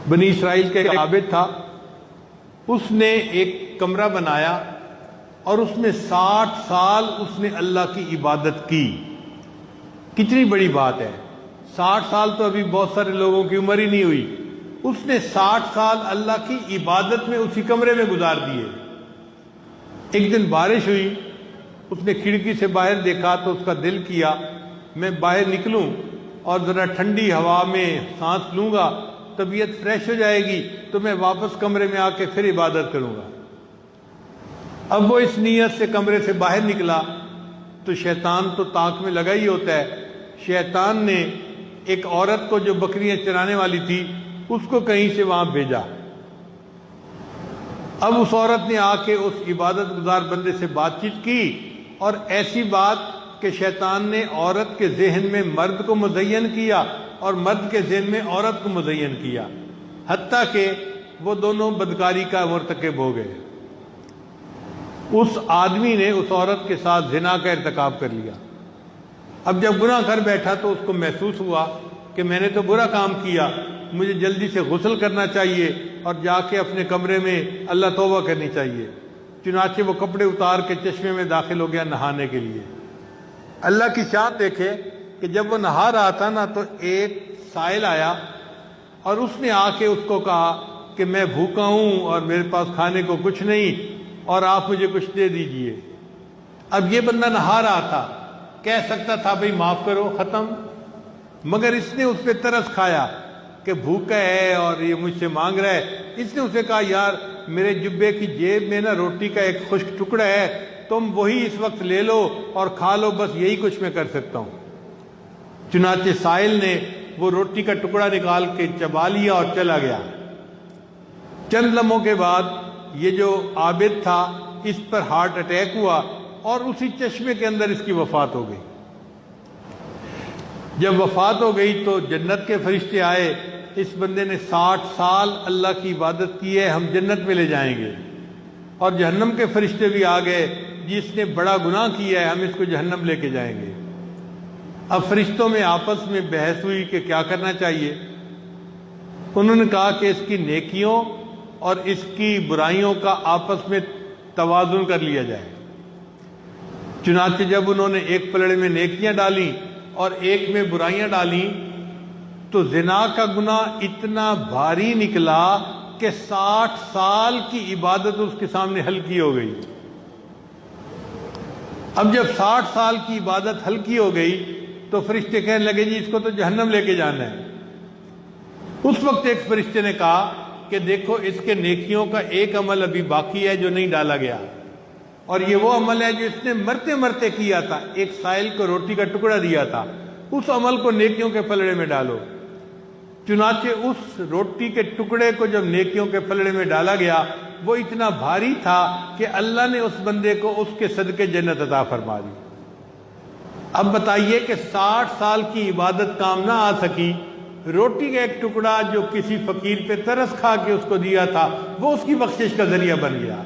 بنی اسرائیل کا ایک عابد تھا، اس نے ایک کمرہ بنایا اور اس میں 60 سال اس نے اللہ کی عبادت کی۔ کتنی بڑی بات ہے، 60 سال تو ابھی بہت سارے لوگوں کی عمر ہی نہیں ہوئی، اس نے 60 سال اللہ کی عبادت میں اسی کمرے میں گزار دیے۔ ایک دن بارش ہوئی، اس نے کھڑکی سے باہر دیکھا تو اس کا دل کیا میں باہر نکلوں اور ذرا ٹھنڈی ہوا میں سانس لوں گا، طبیعت فریش ہو جائے گی تو میں واپس کمرے میں آ کے پھر عبادت کروں گا۔ اب وہ اس نیت سے کمرے سے باہر نکلا تو شیطان تو طاق میں لگا ہی ہوتا ہے، شیطان نے ایک عورت کو جو بکریاں چرانے والی تھی اس کو کہیں سے وہاں بھیجا۔ اب اس عورت نے آ کے اس عبادت گزار بندے سے بات چیت کی، اور ایسی بات کہ شیطان نے عورت کے ذہن میں مرد کو مزین کیا اور مرد کے ذہن میں عورت کو مزین کیا، حتیٰ کہ وہ دونوں بدکاری کا مرتکب ہو گئے۔ اس آدمی نے اس عورت کے ساتھ زنا کا ارتکاب کر لیا۔ اب جب گناہ کر بیٹھا تو اس کو محسوس ہوا کہ میں نے تو برا کام کیا، مجھے جلدی سے غسل کرنا چاہیے اور جا کے اپنے کمرے میں اللہ توبہ کرنی چاہیے۔ چنانچہ وہ کپڑے اتار کے چشمے میں داخل ہو گیا نہانے کے لیے۔ اللہ کی شان دیکھے کہ جب وہ نہا رہا تھا نا تو ایک سائل آیا اور اس نے آ کے اس کو کہا کہ میں بھوکا ہوں اور میرے پاس کھانے کو کچھ نہیں اور آپ مجھے کچھ دے دیجئے۔ اب یہ بندہ نہا رہا تھا، کہہ سکتا تھا بھئی معاف کرو، ختم، مگر اس نے اس پہ ترس کھایا کہ بھوکا ہے اور یہ مجھ سے مانگ رہا ہے۔ اس نے اسے کہا یار میرے جبے کی جیب میں نا روٹی کا ایک خشک ٹکڑا ہے، تم وہی اس وقت لے لو اور کھا لو، بس یہی کچھ میں کر سکتا ہوں۔ چنانچہ سائل نے وہ روٹی کا ٹکڑا نکال کے چبا لیا اور چلا گیا۔ چند لمحوں کے بعد یہ جو عابد تھا اس پر ہارٹ اٹیک ہوا اور اسی چشمے کے اندر اس کی وفات ہو گئی۔ جب وفات ہو گئی تو جنت کے فرشتے آئے، اس بندے نے 60 سال اللہ کی عبادت کی ہے، ہم جنت میں لے جائیں گے۔ اور جہنم کے فرشتے بھی آ گئے، جس نے بڑا گناہ کیا ہے ہم اس کو جہنم لے کے جائیں گے۔ اب فرشتوں میں آپس میں بحث ہوئی کہ کیا کرنا چاہیے۔ انہوں نے کہا کہ اس کی نیکیوں اور اس کی برائیوں کا آپس میں توازن کر لیا جائے۔ چنانچہ جب انہوں نے ایک پلڑے میں نیکیاں ڈالیں اور ایک میں برائیاں ڈالیں تو زنا کا گناہ اتنا بھاری نکلا کہ 60 سال کی عبادت اس کے سامنے ہلکی ہو گئی۔ اب جب 60 سال کی عبادت ہلکی ہو گئی تو فرشتے کہنے لگے جی اس کو تو جہنم لے کے جانا ہے۔ اس وقت ایک فرشتے نے کہا کہ دیکھو اس کے نیکیوں کا ایک عمل ابھی باقی ہے جو نہیں ڈالا گیا، اور یہ وہ عمل ہے جو اس نے مرتے مرتے کیا تھا، ایک سائل کو روٹی کا ٹکڑا دیا تھا، اس عمل کو نیکیوں کے پلڑے میں ڈالو۔ چنانچہ اس روٹی کے ٹکڑے کو جب نیکیوں کے پلڑے میں ڈالا گیا وہ اتنا بھاری تھا کہ اللہ نے اس بندے کو اس کے صدقے جنت عطا فرما دی۔ اب بتائیے کہ 60 سال کی عبادت کام نہ آ سکی، روٹی کا ایک ٹکڑا جو کسی فقیر پہ ترس کھا کے اس کو دیا تھا وہ اس کی بخشش کا ذریعہ بن گیا۔